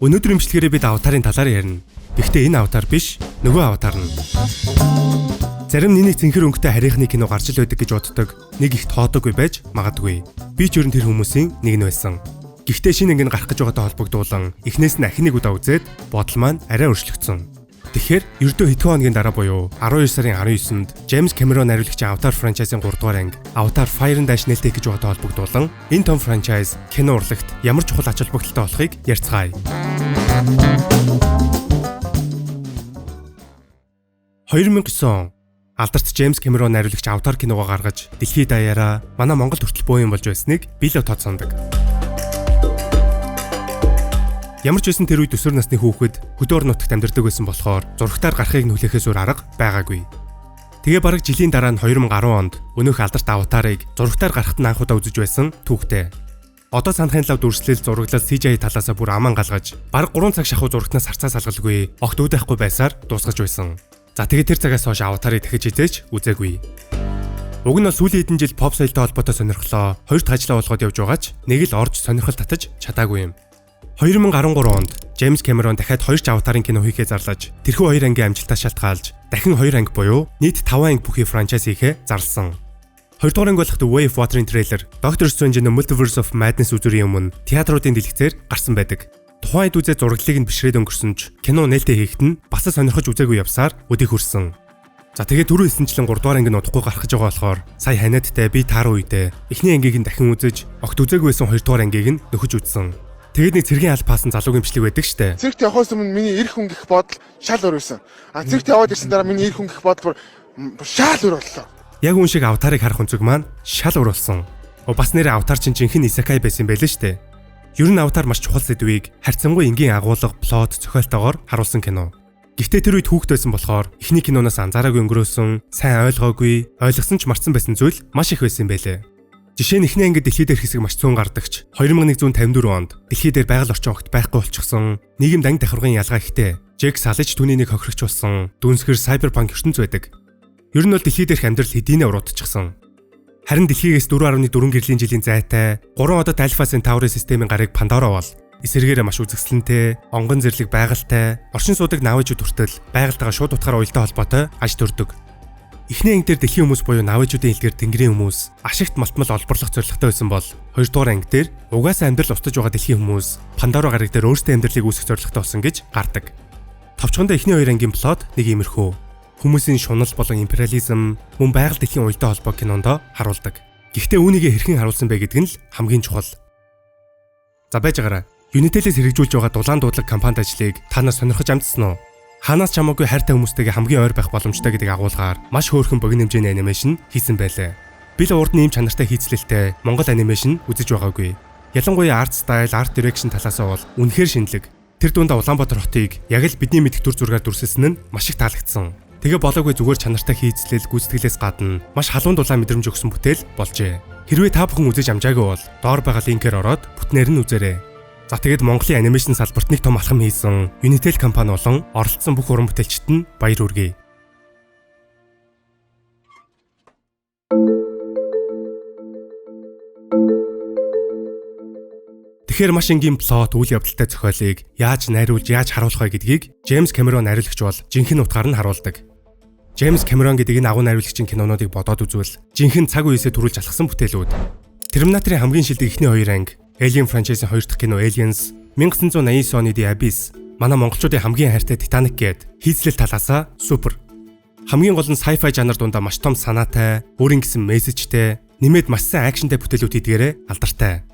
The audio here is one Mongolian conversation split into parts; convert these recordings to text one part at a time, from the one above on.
Өнөөдрийн бичлэгээрээ бид аватарын талаар ярина. Гэхдээ энэ аватар биш, нөгөө аватар нь. Зарим нэг цэнхэр өнгөтэй харийнхны кино гарч ил байдаг гэж боддог. Нэг их тоодоггүй байж магадгүй. Би ч ер нь тэр хүмүүсийн нэг нь байсан. Гэхдээ шинэ анги гарах гэж байгаатай холбогдуулан эхнээс нь ахныг удаа үзээд бодол маань арай өөрчлөгдсөн. Тэгэхээр ердөө хэдхэн хоногийн дараа буюу 12 сарын 19-нд Джеймс Кэмерон найруулагчийн Avatar франчайзын 3 дугаар анги Avatar Fire and Ash нээлттэй гэж байгаатай холбогдуулан энэ том франчайз кино урлагт ямар чухал ач холбогдолтой болохыг ярьцгаая. 2009 он алдарт Джеймс Кэмерон найруулагч Avatar киногоо гаргаж дэлхийд даяараа манай Монголд хүртэл боо юм болж байсныг би л тооцоондог. Ямар ч байсан тэр үед өсвөр насны хүүхэд хөдөөр нутагт амьдардаг байсан болохоор зурагтаар гарахыг нүлээхээс өөр арга байгаагүй. Тэгээ бараг жилийн дараа нь 2010 онд өнөөх алдарт Аватарыг зурагтаар гарахт нь анх удаа үзэж байсан түүхтэй. Одоо санахын лав дүрслэл зураглал CGI талаасаа бүр аман галгаж бараг 3 цаг шахуу зурагтнаас харцаа салгалгүй огт үүдэхгүй байсаар дуусгаж байсан. За тэгээ тэр цагаас хойш Аватарыг дахиж хизээч үзээгүй. Уг нь сүүлийн хэдэн жил pop соёлтой холбоотой сонирхлоо хоёрт ажлаа болгоод явж байгаач нэг л орж сонирхол татаж чадаагүй юм. 2013 онд Джеймс Кэмерон дахиад 2 ч Аватарын кино хийхээ зарлаж тэрхүү 2 анги амжилтаа шалтгаалж дахин 2 анги буюу нийт 5 анги бүхий франчайз хийхээ зарласан. 2 дугаар анги болох The Way of Water-ын трейлер Doctor Strange-ийн Multiverse of Madness үзүүрийн өмнө театруудын дэлгэцээр гарсан байдаг. Тухайн үед үзээ зураглалыг нь бишрээд өнгөрсөн ч кино нээлттэй хийхэд нь бас сонирхож үзээгүй явсаар өдийг хүрсэн. За тэгээ түрүү хэлсэнчлэн 3 дугаар анги нь удахгүй гарах гэж байгаа болохоор сая ханиадтай би тааруу үедээ эхний ангийг нь дахин үзэж огт үзээгүй байсан 2 дугаар ангийг нь нөхөж үзсэн. Тэгээд нэг цэргийн албаасан залуугийн бичлэг байдаг штэ. Цэрэгт явахаас өмнө миний эрх хүн гэх бодол шал өөр байсан. Цэрэгт яваад ирсэн дараа миний эрх хүн гэх бодол шал өөр боллоо. Яг үн шиг Аватарыг харах өнцөг маань шал өөр болсон. Бас нэр Аватар чинь жинхэнэ исакай байсан байлээ штэ. Ер нь Аватар маш чухал сэдвийг харьцангуй энгийн агуулга, плот, зохиолтойгоор харуулсан кино. Гэхдээ тэр үед хүүхэд байсан болохоор эхний киноноос анзаараагүй өнгөрөөсөн, сайн ойлгоогүй, ойлгосон ч мартсан байсан зүйл маш их байсан байлээ. Жишээ нь эхний анги дэлхий дээрх хэсэг маш цөөн гардагч 2154 онд дэлхий дээр байгаль орчин огт байхгүй болчихсон нийгэмд анги давхаргын ялгаа ихтэй Жек салж түүний нэг хохирогч болсон дүнсгэр сайберпанк ертөнц байдаг. Ер нь бол дэлхий дээрх амьдрал хэдийнэ уруудчихсан. Харин дэлхийгээс 4.4 гэрлийн жилийн зайтай 3 одод Альфа Центаврын системийн гарыг Пандора бол эсэргээрээ маш үзэсгэлэнтэй, онгон зэрлэг байгальтай, оршин суудаг наавчууд хүртэл байгальтайгаа шууд утгаараа уялдаа холбоотой аж төрдөг. Эхний анги дээр дэлхийн хүмүүс буюу наавчуудын хэлгээр тэнгэрийн хүмүүс ашигт малтмал олборлох зорилготой байсан бол 2 дугаар анги дээр угаасаа амьдрал устж байгаа дэлхийн хүмүүс Пандора гараг дээр өөрсдөө амьдралыг үүсгэх зорилготой болсон гэж гардаг. Товчхондоо эхний 2 ангийн плот нэг иймэрхүү. Хүмүүсийн шунал болон империализм мөн байгаль дэлхийн уялдаа холбоо кинондоо харуулдаг. Гэхдээ үүнийгээ хэрхэн харуулсан бэ гэдэг нь л хамгийн чухал. За байж байгаарай. Unitel-ээс хэрэгжүүлж байгаа дулаан дуудлага компанид ажлыг та нар сонирхож амжсан уу? Ханаас ч хамаагүй хайртай хүмүүстэйгээ хамгийн ойр байх боломжтой гэдэг агуулгаар маш хөөрхөн богино хэмжээний анимашн хийсэн байлаа. Би л урд нь ийм чанартай хийцлэлтэй Монгол анимашн үзэж байгаагүй. Ялангуяа арт стайл, арт дирекшн талаасаа бол үнэхээр шинэлэг. Тэр дундаа Улаанбаатар хотыг яг л бидний мэдих төр зургаар дүрсэлсэн нь маш их таалагдсан. Тэгээ болоогүй зүгээр чанартай хийцлэл, гүйцэтгэлээс гадна маш халуун дулаан мэдрэмж өгсөн бүтээл болжээ. Хэрвээ та бүхэн үзэж амжаагүй бол доор байгаа линкээр ороод бүтнээр нь үзээрэй. За тэгээд Монголын анимашн салбарт нэг том алхам хийсэн Unitel компани болон оролцсон бүх уран бүтээлчид нь баяр хүргэе. Тэгэхээр маш энгийн плот, үйл явдалтай зохиолыг яаж найруулж, яаж харуулах вэ гэдгийг Джеймс Кэмерон найруулагч бол жинхэнэ утгаар нь харуулдаг. Джеймс Кэмерон гэдэг энэ агуу найруулагчийн кинонуудыг бодоод үзвэл жинхэнэ цаг үеэсээ төрүүлж алхсан бүтээлүүд. Терминаторын хамгийн шилдэг эхний 2 анги Alien франчайзын 2 дахь кино Aliens, 1989 оны The Abyss, манай монголчуудын хамгийн хайртай Titanic гээд хийцлэл талаасаа супер. Хамгийн гол нь sci-fi жанр дундаа маш том санаатай, өөрийн гэсэн мессежтэй, нэмээд маш сайн акшнтай бүтээлүүд хийдгээрээ алдартай.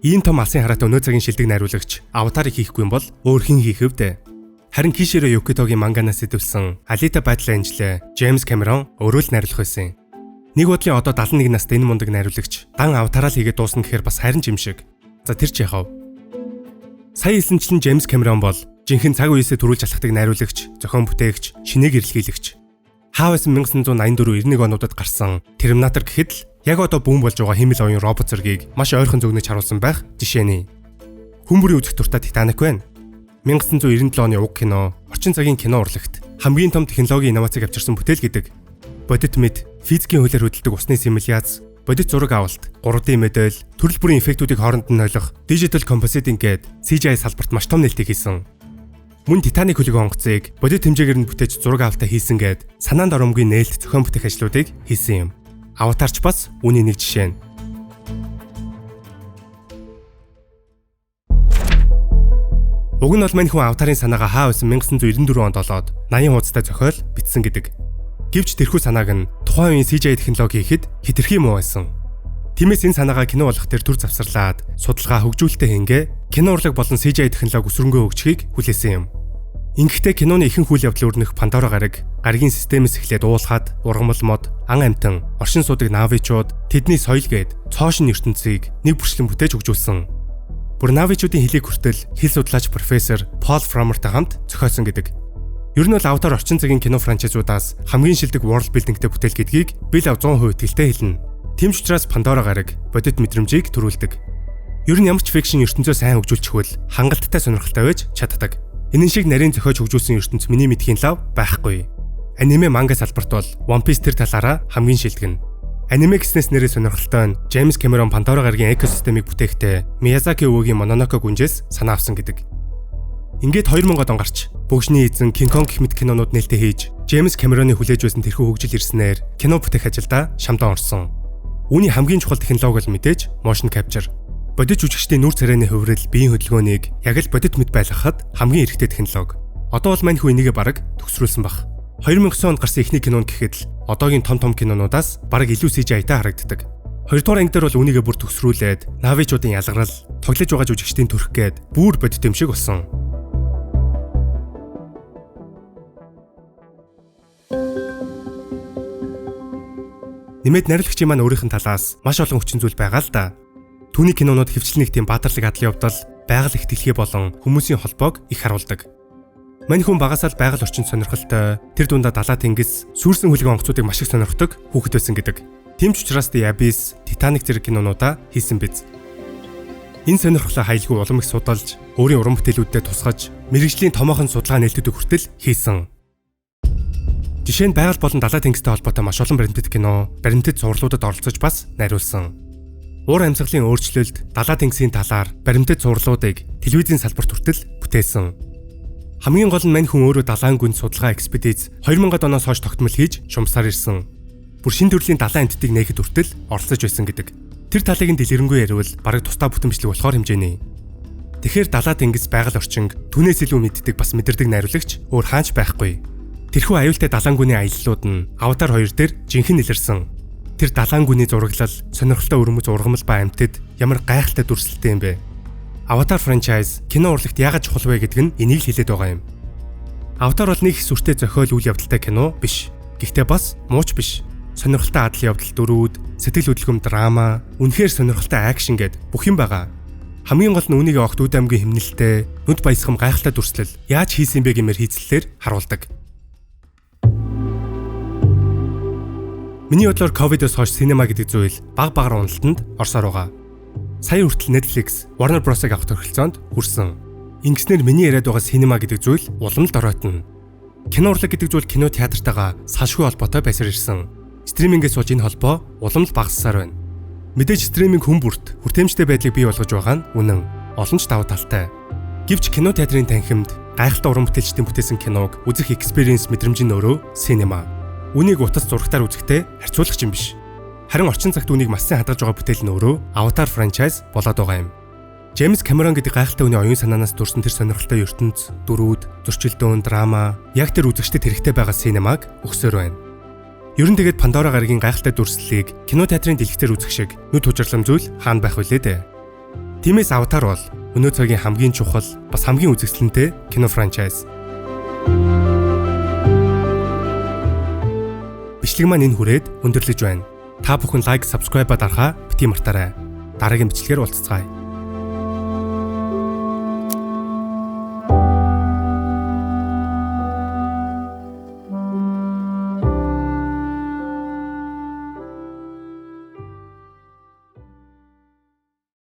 Ийм том алсын хараатай өнөө цагийн шилдэг найруулагч Аватарыг хийхгүй юм бол өөр хэн хийх вэ? Харин Киширо Юкитогийн манганаас сэдвэлсэн Алита Battle Angel Джеймс Кэмерон өөрөө л найруулах байсан. Нэг бодлын одоо 71 настай энэ мундаг найруулагч дан Аватараа л хийгээд дуусна гэхээр бас харин ч юм шиг. За тэр ч яхав. Сая хэлсэнчлэн Джеймс Кэмерон бол жинхэнэ цаг үеэсээ төрүүлж алхдаг найруулагч, зохион бүтээгч, шинэ гэрэлхийлэгч. Хаавсан 1994-91 онуудад гарсан Терминатор гэхэд л яг одоо бүүн болж байгаа хэмэл оюун робот зургийг маш ойрхон зөгнөж харуулсан байх жишээний. Хүн бүрийн үзэх дуртай Titanic байна. 1997 оны уг кино, орчин цагийн кино урлагт хамгийн том технологийн инновацийг авчирсан бүтээл гэдэг. Бодит мэд, физикийн хуулиар хөдөлдөг усны симуляц, бодит зураг авалт, 3D модель, төрөл бүрийн эффектүүдийг хооронд нь ойлгох digital compositing гээд CGI салбарт маш том нээлтийг хийсэн. Мөн Titanic хөлөг онгоцыг бодит хэмжээгээр нь бүтээж зураг авалтаа хийсэн гээд санаанд оромгүй нээлт зохион бүтээх ажлуудыг хийсэн юм. Аватарч бас үүний нэг жишээ нь. Уг нь бол мань хүн аватарын санаагаа хаа байсан 1994 онд олоод 80 хуудастай зохиол бичсэн гэдэг. Гэвч тэрхүү санааг нь тухайн үеийн CGI технологи хийхэд хэтэрхий муу байсан. Тиймээс энэ санаагаа кино болгох төр төр завсарлаад судалгаа хөгжүүлэлтээ хийнгээ кино урлаг болон CGI технологи өсрөнгөө хөгжихийг хүлээсэн юм. Ингэхдээ киноны ихэнх үйл явдлын өрнөх Пандора гараг, гаригийн системээс эхлээд уулхад, ургамал мод, ан амтан, оршин суудаг навичууд, тэдний соёл гээд цоошин ертөнцийг нэг бүрчлэн бүтээж хөгжүүлсэн. Бүр навичуудын хэлийг хүртэл хэл судлаач профессор Пол Фромертэй хамт зохиосон гэдэг. Ер нь бол Аватар орчин цагийн кино франчайзуудаас хамгийн шилдэг world buildingтэй бүтээл гэдгийг бил 100% итгэлтэй хэлнэ. Тийм ч учраас Пандора гараг бодит мэдрэмжийг төрүүлдэг. Ер нь ямар ч фикшн ертөнцөө сайн хөгжүүлчихвэл хангалттай сонирхолтой байж чаддаг. Энэ шиг нарийн зохиож хөгжүүлсэн ертөнц миний мэдхийн лав байхгүй. Аниме манга салбарт бол One Piece тэр талаараа хамгийн шилдэг. Аниме гэснээс нэрээ сонирхолтой нь Джеймс Кэмерон Пандора гарагийн экосистемийг бүтээхдээ Миязаки өвөгийн Мононоке гүнжээс санаа авсан гэдэг. Ингээд 2000-ад он гарч Бөгшний эзэн Кинг Конг гэх мэт кинонууд нээлттэй хийж Джеймс Кэмероны хүлээж байсан тэрхүү хөгжил ирснээр кино бүтээх ажилдаа шамдан орсон. Үүний хамгийн чухал технологи бол мэдээж motion capture. Бодит жүжигчдийн нүр царайны хувирал, биеийн хөдөлгөөнийг яг л бодит мэд байлгахад хамгийн эрхтэй технологи. Одоо бол мань хүү энийгээ бараг төгсрүүлсэн баг. 2009 онд гарсан эхний кинонд гэхэд л одоогийн том кинонуудаас бараг илүү CGI-тай харагддаг. Хоёрдугаар анги дээр бол үүнийгээ бүр төгсрүүлээд навичуудын ялгарал, тоглож байгаа жүжигчдийн төрх гээд бүр бодит юм шиг болсон. Нэмээд найруулагчийн маань өөрийнх нь талаас маш олон хүчин зүйл байгаа л да. Түүний кинонууд хэвчлэн нэг тийм баатарлаг адлын явдал, байгаль их дэлхий болон хүмүүсийн холбоог их харуулдаг. Мань хүн багасаа л байгаль орчинд сонирхолтой, тэр дундаа далаа тэнгис, сүүрсэн хөлөг онгоцуудыг маш их сонирхдог хүүхэд байсан гэдэг. Тийм ч учраас The Abyss, Titanic зэрэг кинонуудаа хийсэн биз. Энэ сонирхлоо хаялгүй улам их судалж, өөрийн уран бүтээлүүдэд тусгаж, мэрэгжлийн томоохон судалгаа нээлтүүдийг хүртэл хийсэн. Жишээ нь байгаль болон далаа тэнгистэй холбоотой маш олон баримтат кино, баримтат зурлуудад оролцож бас найруулсан. Уур амьсгалын өөрчлөлт, далаа тэнгисийн талаар баримтат зурлуудыг телевизийн салбарт хүртэл бүтээсэн. Хамгийн гол нь мань хүн өөрөө далайн гүнд судалгаа экспедиц 2000-ад оноос хойш тогтмол хийж шумсаар ирсэн. Бүр шин төрлийн далайн амьтдыг нээхэд хүртэл оролцож байсан гэдэг. Тэр талыг нь дэлгэрэнгүй яривал бараг тусдаа бүтэмжлэг болохоор хэмжээний. Тэгэхээр далаа тэнгис байгаль орчинг түүнээс илүү мэддэг бас мэдэрдэг найруулагч өөр хаач байхгүй. Тэрхүү аюултай далайн гүний аяллууд нь Аватар 2 дээр жинхэнэ илэрсэн. Тэр далайн гүний зураглал, сонирхолтой өрмөц ургамал ба амьтад ямар гайхалтай дүрслэлтэй юм бэ? Аватар франчайз кино урлагт яагаад чухал вэ гэдэг нь энийг хэлээд байгаа юм. Аватар бол нэг их сүртэй зохиол үйл явдалтай кино биш. Гэхдээ бас мууч биш. Сонирхолтой адлын явдал дөрүүд, сэтгэл хөдлөм драма, үнэхээр сонирхолтой акшн гэд бүх юм байгаа. Хамгийн гол нь үүнийг огт үд амьгийн хэмнэлтэй, нүд баясгам гайхалтай дүрслэл яаж хийсэн бэ гэмээр хийцлэлээр харуулдаг. Миний бодлоор ковидоос хойш синема гэдэг зүйл баг багаар уналтанд орсоор байгаа. Сая хүртэл Netflix, Warner Bros-ыг авах тохиролцоонд хүрсэн. Ингэснээр миний яриад байгаа синема гэдэг зүйл улам л доройтно. Кино урлаг гэдэг зүйл кино театртайгаа салшгүй холбоотой байсаар ирсэн. Стримингээс болж энэ холбоо улам л багассаар байна. Мэдээж стриминг хүн бүрт хүртээмжтэй байдлыг бий болгож байгаа нь үнэн. Олон ч давуу талтай. Гэвч кино театрын танхимд гайхалтай уран бүтээлчдийн бүтээсэн киног үзэх experience мэдрэмж нь өөрөө синема. Үнийг утас зурагтаар үзэхдээ харьцуулах юм биш. Харин орчин цагт үнийг маш сайн хадгалж байгаа бүтээл нь өөрөө Аватар франчайз болоод байгаа юм. Джеймс Кэмерон гэдэг гайхалтай хүний оюун санаанаас дүрсэн тэр сонирхолтой ертөнц, дөрүүд, зөрчилдөөн, драма, яг тэр үзэгчдэд хэрэгтэй байгаа синемаг өгсөөр байна. Ер нь тэгээд Пандора гарагийн гайхалтай дүрслэлийг кино театрын дэлгэцээр үзэх шиг нүд хужирлам зүйл хаана байх вүлээ дээ. Тиймээс Аватар бол өнөө цагийн хамгийн чухал, бас хамгийн үзэсгэлэнтэй кино франчайз. Бичлэг маань энэ хүрээд өндөрлөж байна. Та бүхэн лайк, subscribe дарахаа бити мартаарай. Дараагийн бичлэгээр уулзцгаая.